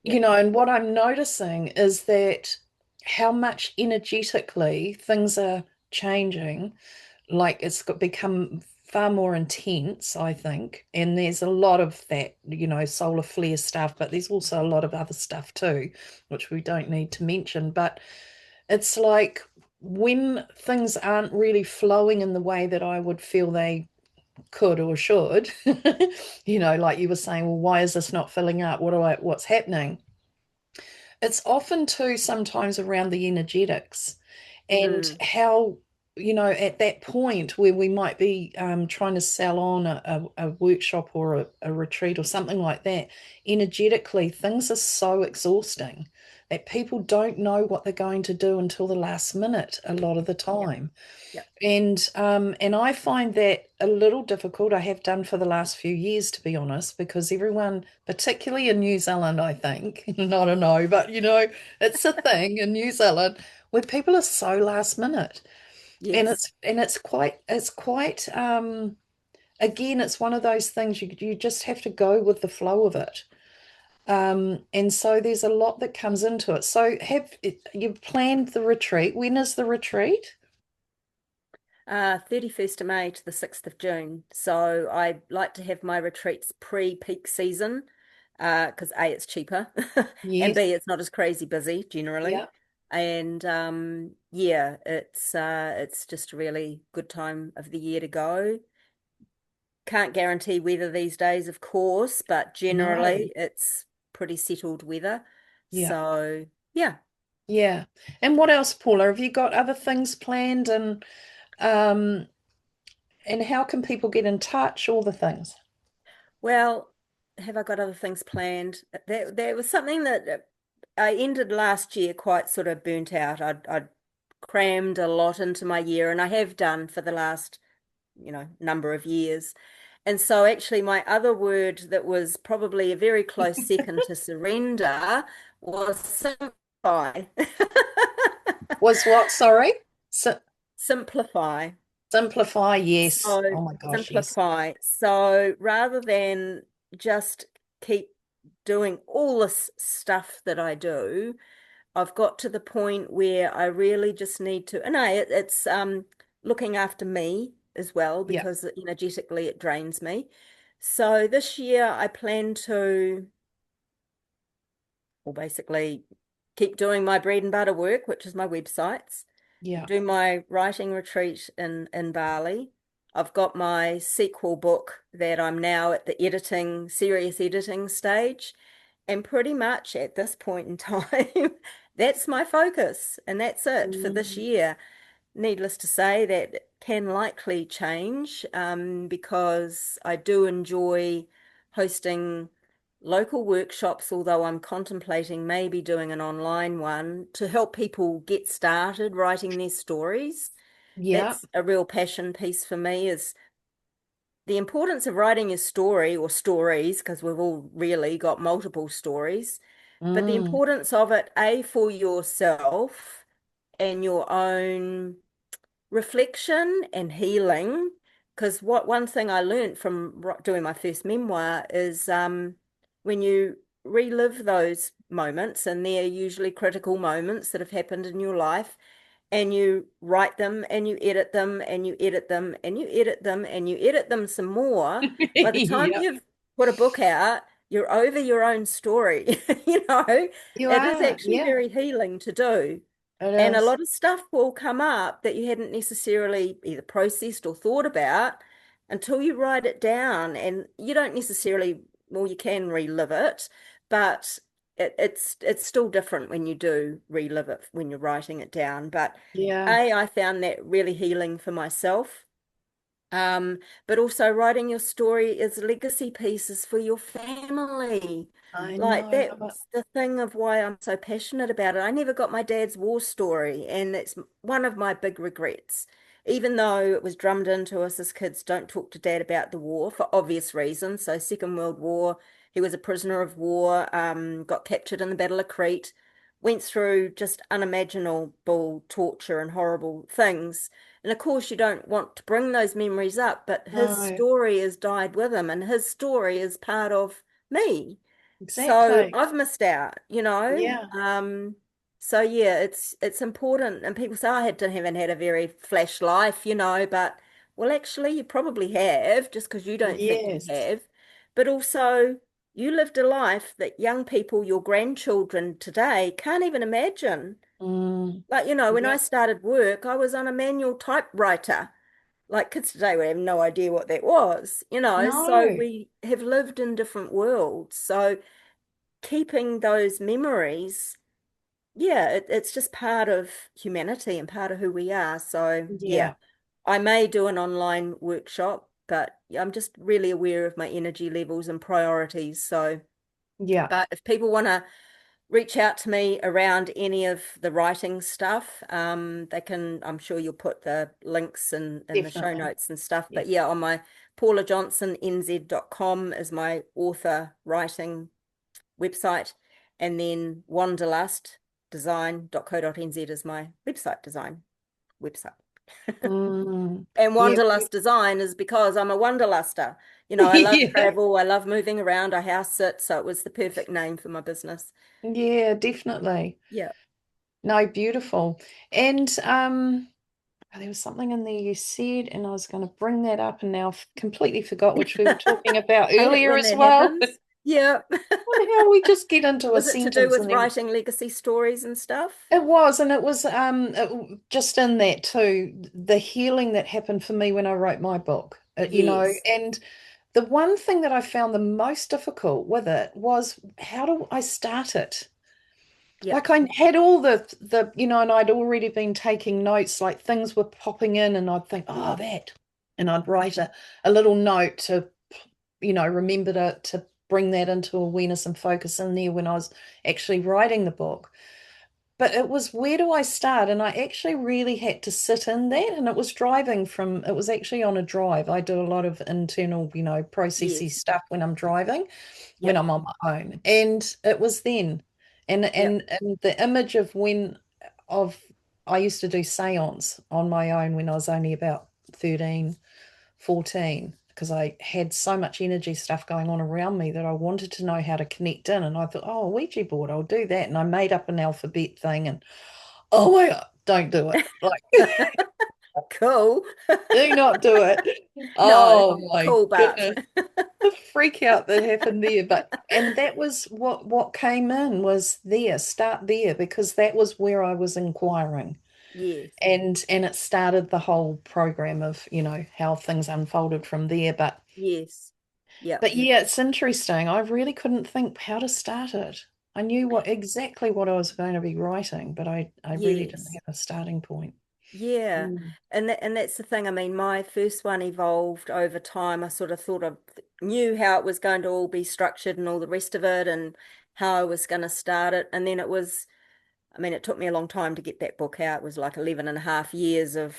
yeah, You know, and what I'm noticing is that how much energetically things are changing, like it's got become far more intense, I think. And there's a lot of that, you know, solar flare stuff, but there's also a lot of other stuff too, which we don't need to mention. But it's like when things aren't really flowing in the way that I would feel they could or should, you know, like you were saying, well, why is this not filling up? What's happening? It's often too sometimes around the energetics and mm, how, you know, at that point where we might be trying to sell on a workshop or a retreat or something like that, energetically, things are so exhausting that people don't know what they're going to do until the last minute a lot of the yeah, time. yeah, And I find that a little difficult. I have done for the last few years, to be honest, because everyone, particularly in New Zealand, I think, not a no, but you know, it's a thing in New Zealand where people are so last minute. And Yes. it's quite again, it's one of those things you just have to go with the flow of it. And so there's a lot that comes into it. So have you've planned the retreat? When is the retreat? 31st of May to the 6th of June. So I like to have my retreats pre-peak season, because A, it's cheaper, and Yes. B, it's not as crazy busy generally. Yeah. And yeah, it's just a really good time of the year to go. Can't guarantee weather these days, of course, but No. generally it's pretty settled weather. Yeah. So yeah. Yeah. And what else, Paula? Have you got other things planned um and how can people get in touch? All the things. Well, have I got other things planned? There was something that I ended last year quite sort of burnt out. I'd crammed a lot into my year, and I have done for the last, number of years. And so actually my other word that was probably a very close second to surrender was simplify. Was what? Sorry? Simplify. Simplify, yes. So Oh my gosh, yes. simplify. So rather than just keep doing all this stuff that I do, I've got to the point where I really just need to, and it's looking after me as well Yeah. because energetically it drains me. So this year I plan to, well, basically keep doing my bread and butter work, which is my websites, Yeah. do my writing retreat in Bali. I've got my sequel book that I'm now at the serious editing stage. And pretty much at this point in time, that's my focus. And that's it for this Mm, year. Needless to say, that can likely change because I do enjoy hosting local workshops, although I'm contemplating maybe doing an online one to help people get started writing their stories. yeah. That's a real passion piece for me is the importance of writing your story or stories, because we've all really got multiple stories, but the Mm, importance of it, A, for yourself and your own reflection and healing. Because what one thing I learned from doing my first memoir is when you relive those moments, and they're usually critical moments that have happened in your life, and you write them and you edit them and you edit them and you edit them and you edit them some more, by the time yeah. you've put a book out, you're over your own story. You It is are. actually Yeah, very healing to do. it And a is. lot of stuff will come up that you hadn't necessarily either processed or thought about until you write it down. And you don't necessarily, well, you can relive it, but it's still different when you do relive it when you're writing it down. But Yeah. I found that really healing for myself. Um, but also writing your story is legacy pieces for your family. I Like know. But that's the thing of why I'm so passionate about it. I never got my dad's war story, and it's one of my big regrets. Even though it was drummed into us as kids, don't talk to dad about the war for obvious reasons. So Second World War, he was a prisoner of war, got captured in the Battle of Crete, went through just unimaginable torture and horrible things. And of course, you don't want to bring those memories up, but his no, story has died with him, and his story is part of me. So exactly. I've missed out, you know. Yeah. So yeah, it's important. And people say I haven't had a very flash life, but well, actually, you probably have, just because you don't think you Yes. have. But also, you lived a life that young people, your grandchildren today, can't even imagine. Mm, Like, when I yeah. started work, I was on a manual typewriter. Like kids today would have no idea what that was. So No. we have lived in different worlds. So keeping those memories, yeah, it's just part of humanity and part of who we are. So yeah, Yeah. I may do an online workshop, but I'm just really aware of my energy levels and priorities. So, Yeah. but if people want to reach out to me around any of the writing stuff. They can, I'm sure you'll put the links in the show Definitely. notes and stuff. Yeah. But yeah, on my paulajohnsonnz.com is my author writing website. And then wanderlustdesign.co.nz is my website design website. Mm. And Yeah. wanderlust design is because I'm a wanderluster. I love Yeah. travel, I love moving around, I house sit, so it was the perfect name for my business. Yeah, definitely. Yeah. No, beautiful. And there was something in there you said, and I was going to bring that up, and now I've completely forgot, which we were talking about I hate earlier when as that well. happens. Yeah. How we just get into a Was it to do sentence with and then writing legacy stories and stuff? it was, and it was just in that too, the healing that happened for me when I wrote my book, Yes. and the one thing that I found the most difficult with it was how do I start it? Yeah. Like I had all and I'd already been taking notes, like things were popping in, and I'd think, oh, that, and I'd write a little note to, remember to bring that into awareness and focus in there when I was actually writing the book. But it was where do I start? And I actually really had to sit in that. And it was actually on a drive. I do a lot of internal, processy Yes. stuff when I'm driving, when Yep. I'm on my own. And it was then. And Yep. and and the image of I used to do seance on my own when I was only about 13, 14, because I had so much energy stuff going on around me that I wanted to know how to connect in. And I thought, oh, a Ouija board, I'll do that. And I made up an alphabet thing and oh my God, don't do it. Like, Cool. do not do it. No, Oh my cool, but goodness. The freak out that happened there. And that was what came in was there, start there, because that was where I was inquiring. yes. And it started the whole program of, how things unfolded from there. But Yes. Yep. But yeah, it's interesting. I really couldn't think how to start it. I knew exactly what I was going to be writing, but I really didn't Yes. have a starting point. Yeah. Mm. And that's the thing. I mean, my first one evolved over time. I sort of thought I knew how it was going to all be structured and all the rest of it and how I was going to start it. And then I mean, it took me a long time to get that book out. It was like 11 and a half years of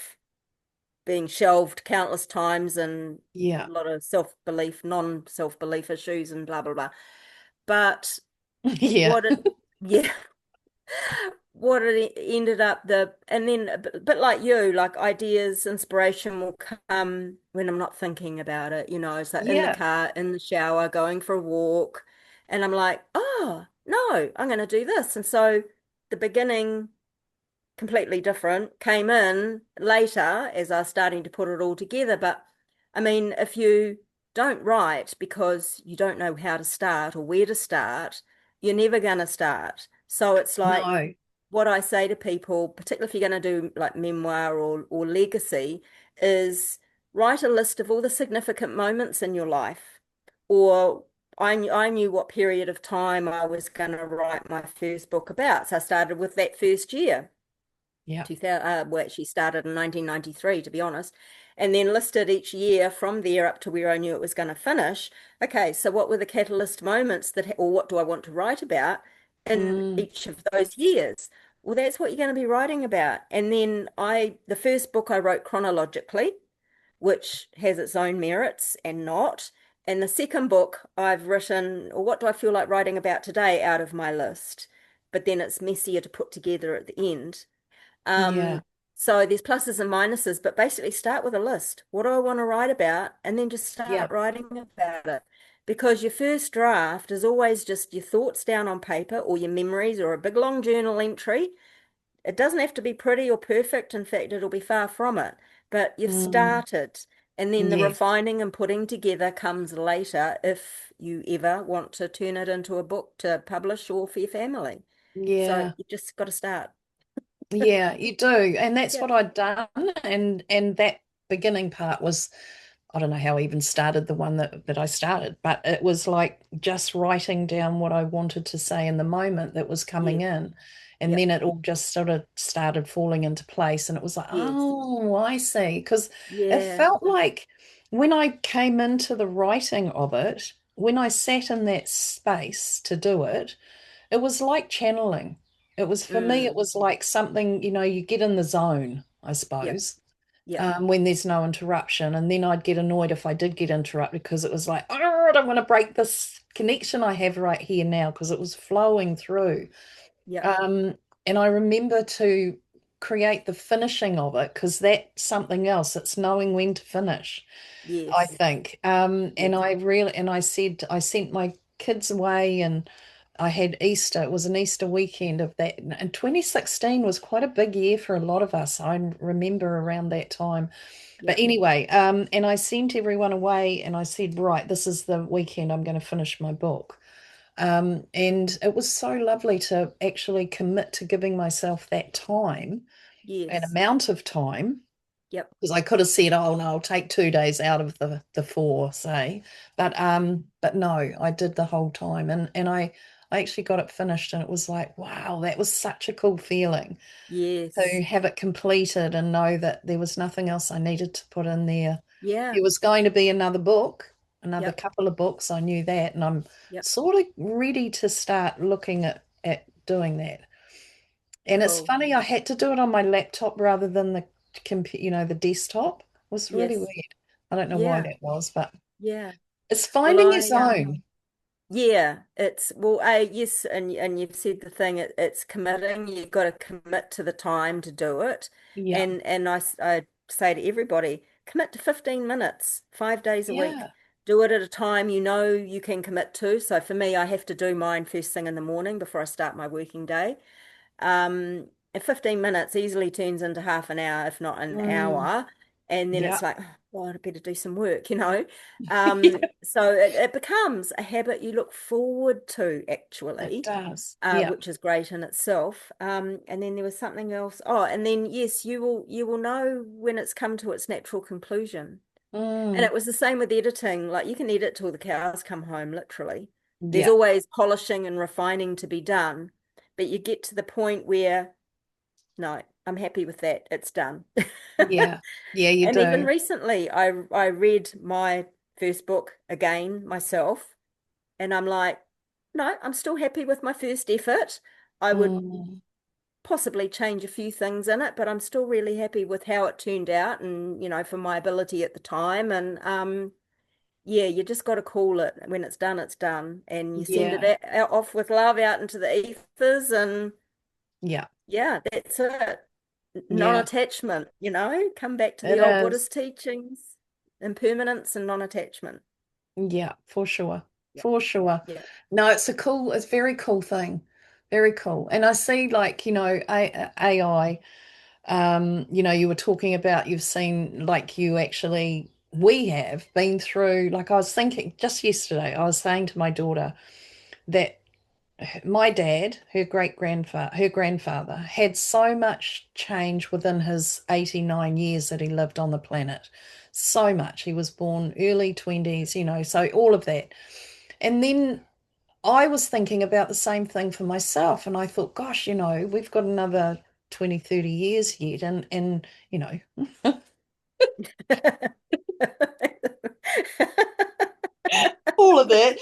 being shelved countless times and Yeah. a lot of self-belief, non-self-belief issues and blah, blah, blah. But Yeah. what it, yeah, what it ended up and then but like you, like ideas, inspiration will come when I'm not thinking about it, it's like in the Yeah. car, in the shower, going for a walk, and I'm like, oh no, I'm going to do this. And so the beginning, completely different, came in later as I was starting to put it all together. But I mean, if you don't write because you don't know how to start or where to start, you're never going to start. So it's like No. what I say to people, particularly if you're going to do like memoir or legacy, is write a list of all the significant moments in your life. Or I knew what period of time I was going to write my first book about. So I started with that first year. Yeah. 2000, well, she started in 1993, to be honest, and then listed each year from there up to where I knew it was going to finish. Okay, so what were the catalyst moments or what do I want to write about in Mm. each of those years? Well, that's what you're going to be writing about. And then the first book I wrote chronologically, which has its own merits and not. And the second book I've written, or what do I feel like writing about today out of my list? But then it's messier to put together at the end. Yeah. Um, so there's pluses and minuses, but basically start with a list. What do I want to write about? And then just Yeah. start writing about it. Because your first draft is always just your thoughts down on paper or your memories or a big long journal entry. It doesn't have to be pretty or perfect. In fact, it'll be far from it. But you've Mm. started. And then the Yes. refining and putting together comes later if you ever want to turn it into a book to publish or for your family. So Yeah. you just got to start. Yeah, you do. And that's Yeah. what I'd done. And that beginning part was, I don't know how I even started the one that I started, but it was like just writing down what I wanted to say in the moment that was coming Yes. in. And Yep. then it all just sort of started falling into place. And it was like, Yes. oh, I see. Because it Yeah. felt like when I came into the writing of it, when I sat in that space to do it, it was like channeling. It was for me, it Mm. was like something, you get in the zone, I Yep. suppose, Yep. when there's no interruption. And then I'd get annoyed if I did get interrupted because it was like, oh, I don't want to break this connection I have right here now because it was flowing through. Yep. Um, and I remember too. create the finishing of it because that's something else. It's knowing when to finish, I Yes. think. And Yes. I really, and I said, I sent my kids away and I had Easter. It was an Easter weekend of that. And 2016 was quite a big year for a lot of us. I remember around that time. But Yep. anyway, and I sent everyone away and I said, right, this is the weekend I'm going to finish my book. And it was so lovely to actually commit to giving myself that time, an Yes. amount of time, Yep. because I could have said, "Oh no, I'll take 2 days out of the four, say," but no, I did the whole time, and I actually got it finished, and it was like, wow, that was such a cool feeling to Yes. have it completed and know that there was nothing else I needed to put in there. Yeah. There was going to be another book, another Yep. couple of books. I knew that, and I'm Yep. sort of ready to start looking at doing that. And it's Cool. funny, I had to do it on my laptop rather than the computer, the desktop. It was really Yes. weird. I don't know why Yeah. that was, but Yeah. it's Well, finding his own. yeah, it's well, yes, and you've said the thing. It's committing. You've got to commit to the time to do it, Yeah. and I say to everybody, commit to 15 minutes, 5 days a week. Yeah. Do it at a time you know you can commit to. So for me, I have to do mine first thing in the morning before I start my working day. And 15 minutes easily turns into half an hour, if not an Mm, hour. And then it's yeah. like, oh, God, I better do some work. Yeah, So it becomes a habit you look forward to, it actually, does. Yeah. which is great in itself. And then there was something else. Oh, and then yes, you will know when it's come to its natural conclusion. And Mm, it was the same with editing. Like you can edit till the cows come home, literally. There's yeah. always polishing and refining to be done, but you get to the point where, no, I'm happy with that. It's done. Yeah. Yeah, you And even do. recently, I read my first book again myself, and I'm like, no, I'm still happy with my first effort. I would Mm, possibly change a few things in it, but I'm still really happy with how it turned out and, for my ability at the time. And yeah, you just got to call it when it's done, it's done. And you send it yeah. off with love out into the ethers. And Yeah. yeah, that's it. Yeah. Non-attachment, come back to It the old is. Buddhist teachings, impermanence and non-attachment. Yeah, for sure. Yeah. For sure. Yeah. No, it's a very cool thing. Very cool. And I see like, AI, you were talking about you've seen like we have been through, like I was thinking just yesterday, I was saying to my daughter that my dad, her grandfather, had so much change within his 89 years that he lived on the planet. So much. He was born early 20s, so all of that. And then I was thinking about the same thing for myself. And I thought, gosh, we've got another 20, 30 years yet. And all of that.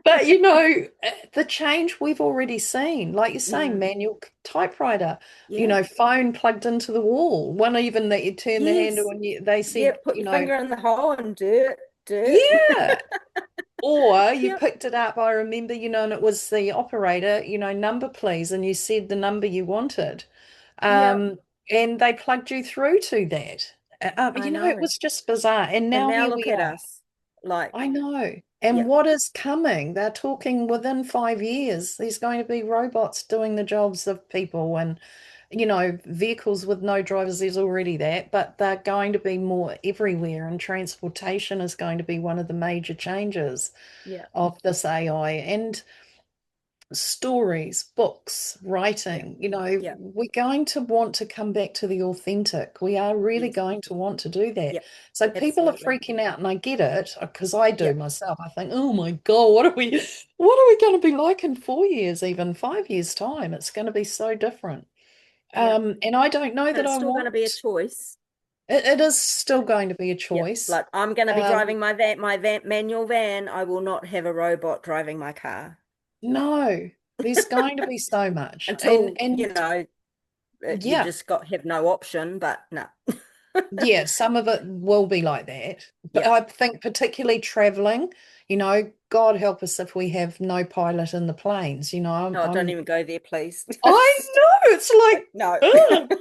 But the change we've already seen, like you're saying, Mm. manual typewriter, Yeah. phone plugged into the wall, one even that you turn the handle Yes. and they Yeah. said, Put your finger in the hole and dirt, dirt. yeah. Or you Yep. picked it up, I remember, and it was the operator, number please, and you said the number you wanted. Yep. Um, and they plugged you through to that. I It know. was just bizarre. And And now now here look we at are. us. Like, I know. And yep. what is coming? They're talking within 5 years. There's going to be robots doing the jobs of people and, vehicles with no drivers. There's already that, but they're going to be more everywhere. And transportation is going to be one of the major changes Yep. of this AI. And stories, books, Yep. writing, Yep. we're going to want to come back to the authentic. We are really Yes. going to want to do that. Yep. So people are Absolutely. freaking out, and I get it because I do Yep. myself. I think, oh my God, what are we going to be like in 4 years, even 5 years' time? It's going to be so different. Yep. And I don't know But that it's I still going to be a want. choice. It is still going to be a Yep. choice. Like I'm going to be Um, driving my manual van. I will not have a robot driving my car no, there's going to be so much, and until, and you yeah. just got have no option, but no. Yeah, some of it will be like that. But Yep. I think particularly traveling, God help us if we have no pilot in the planes. Oh, don't even go there, please. I know it's like, No. ugh.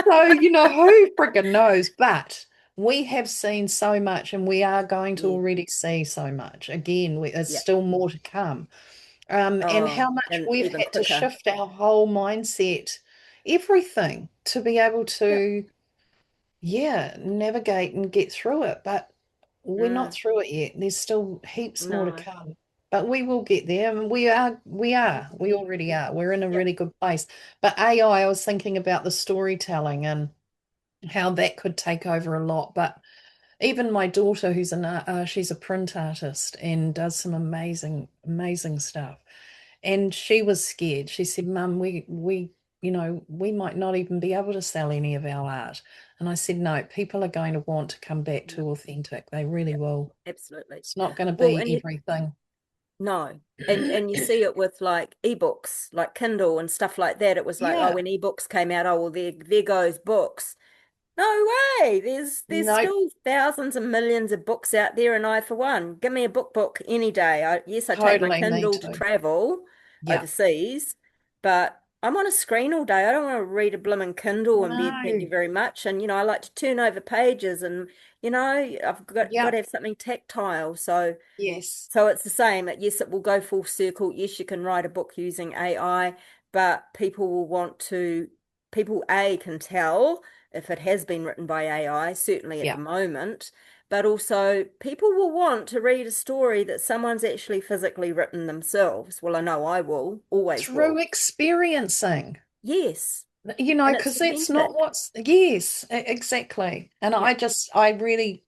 So, who friggin' knows? But we have seen so much and we are going to Yeah, already see so much. Again, there's yeah. still more to come. And Oh, how much and we've even had to quicker. shift our whole mindset, everything, to be able Yeah. to, yeah, navigate and get through it. But we're not Mm, through it yet. There's still heaps more to no. come. But we will get there, and we already are. We're in a Yep. really good place. But AI, I was thinking about the storytelling and how that could take over a lot. But even my daughter, she's a print artist and does some amazing, amazing stuff. And she was scared. She said, "Mum, we might not even be able to sell any of our art." And I said, "No, people are going to want to come back Yeah. to authentic. They really Yeah. will. Absolutely. It's not going to Well, be everything." no. And you see it with like ebooks, like Kindle and stuff like that. It was like, oh, Yeah. when ebooks came out, oh well, there goes books. No way. There's No, still thousands and millions of books out there, and I, for one, give me a book any day. Yes, I take my totally. Me Kindle to too. travel Yeah. overseas, but I'm on a screen all day. I don't want to read a blooming Kindle in bed, thank you No. very much. And I like to turn over pages, and I've got Yeah. to have something tactile. Yes. So it's the same. Yes, it will go full circle. Yes, you can write a book using AI, but people A can tell if it has been written by AI, certainly at Yeah. the moment, but also people will want to read a story that someone's actually physically written themselves. Well, I know I will, always Through will. experiencing. Yes. And it's Because that's not authentic. yes, exactly. And Yeah. I really,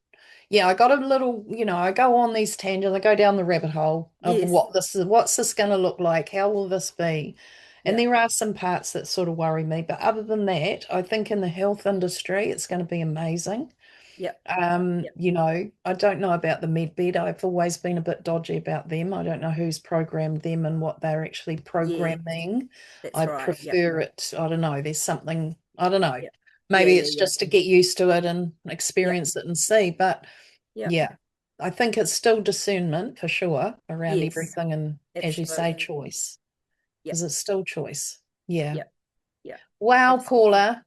yeah, I got a little, I go on these tangents, I go down the rabbit hole of Yes. what's this going to look like? How will this be? And Yeah. there are some parts that sort of worry me, but other than that, I think in the health industry, it's going to be amazing. Yeah. Yeah. I don't know about the med bed. I've always been a bit dodgy about them. I don't know who's programmed them and what they're actually Yeah. programming. That's I right. Yeah. prefer it. I don't know. There's something, I don't know. Yeah. Yeah. Maybe Yeah. it's Yeah. just to get used to it and Yeah. experience it and see. But Yeah. yeah, I think it's still discernment for sure around Yes. everything. And as you say, Absolutely. choice, Yeah. because it's still choice. Yeah. Yeah. Yeah. Wow, Absolutely. Paula.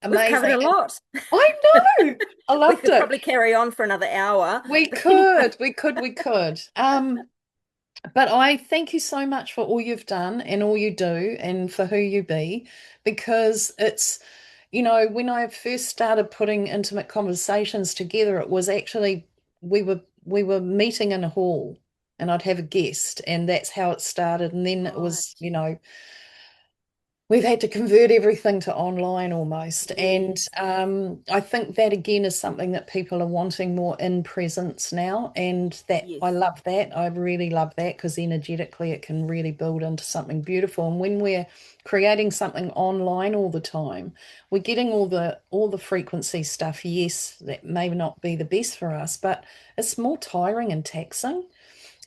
We've covered Amazing. a lot. I know. I We loved could it. probably carry on for another hour. We But anyway, could, we could, we could. But I thank you so much for all you've done and all you do and for who you be, because when I first started putting intimate conversations together, it was actually we were meeting in a hall and I'd have a guest and that's how it started. And then it was, right. we've had to convert everything to online almost. And Yes. I think that again is something that people are wanting more in presence now. And that I Yes. love that. I really love that because energetically it can really build into something beautiful. And when we're creating something online all the time, we're getting all the frequency stuff. Yes, that may not be the best for us, but it's more tiring and taxing.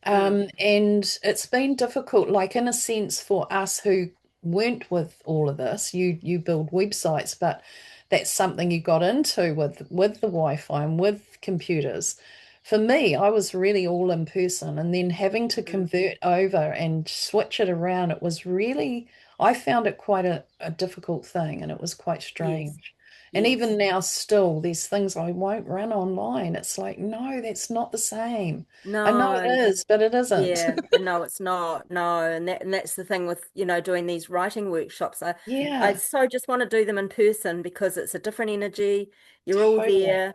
Mm. And it's been difficult, like in a sense, for us who weren't with all of this. You build websites, but that's something you got into with the Wi-Fi and with computers. For me, I was really all in person, and then having to Mm. convert over and switch it around, it was really, I found it quite a difficult thing, and it was quite Yes. strange. And even Yes. now, still, there's things I won't run online. It's like, no, that's not the same. I know it No. is, but it isn't. Yeah, no, it's not. No, and that's the thing with, doing these writing workshops. I Yeah, so just want to do them in person because it's a different energy. You're all totally. there,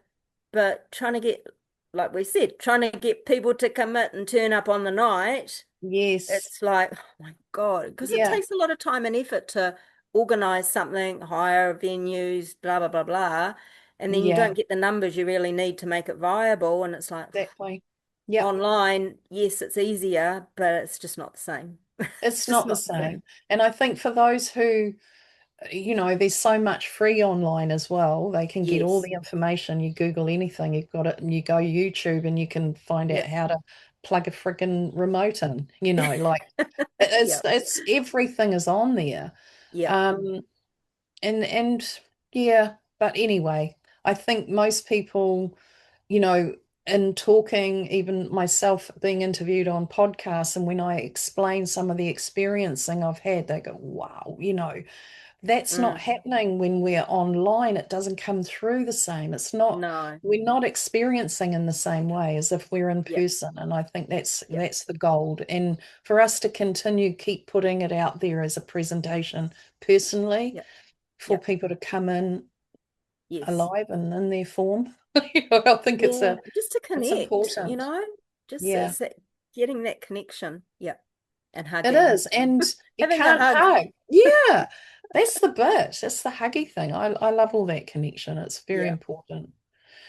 but trying to get, like we said, trying to get people to commit and turn up on the night, Yes. it's like, oh my God, because it Yeah, takes a lot of time and effort to organize something, hire venues, blah, blah, blah, blah. And then you yeah, don't get the numbers you really need to make it viable. And it's like, exactly. Yep. online, yes, it's easier, but it's just not the same. It's It's just not the not the same. same. And I think for those who, there's so much free online as well. They can get all Yes. the information. You Google anything, you've got it, and you go YouTube and you can find out Yep. how to plug a friggin' remote in, like it's Yep. it's everything is on there. Yep. Um, and yeah, but anyway, I think most people, you know. in talking, even myself being interviewed on podcasts, and when I explain some of the experiencing I've had, they go, wow, that's not Mm, happening when we're online. It doesn't come through the same. It's not, no. we're not experiencing in the same way as if we're in Yeah. person. And I think that's Yeah. that's the gold. And for us to continue keep putting it out there as a presentation personally Yeah. for Yeah. people to come in Yes. alive and in their form. I think Yeah. Just to it's connect, important. just Yeah. it's that getting that connection. Yeah. And It hugging. is, and you Having the can't hug. hug. Yeah, that's the bit. That's the huggy thing. I love all that connection. It's very Yeah. important.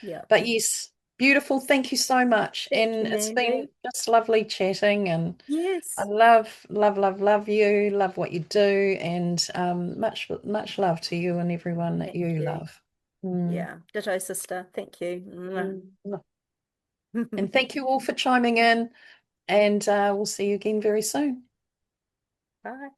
Yeah. But yes, beautiful. Thank you so much. Thank And you, it's been Mandy. just lovely chatting. And I Yes. love, love, love, love you. Love what you do. And much, much love to you and everyone that Thank you you. love. Mm, Yeah. Ditto, sister. Thank you. mm. And thank you all for chiming in. And we'll see you again very soon. Bye.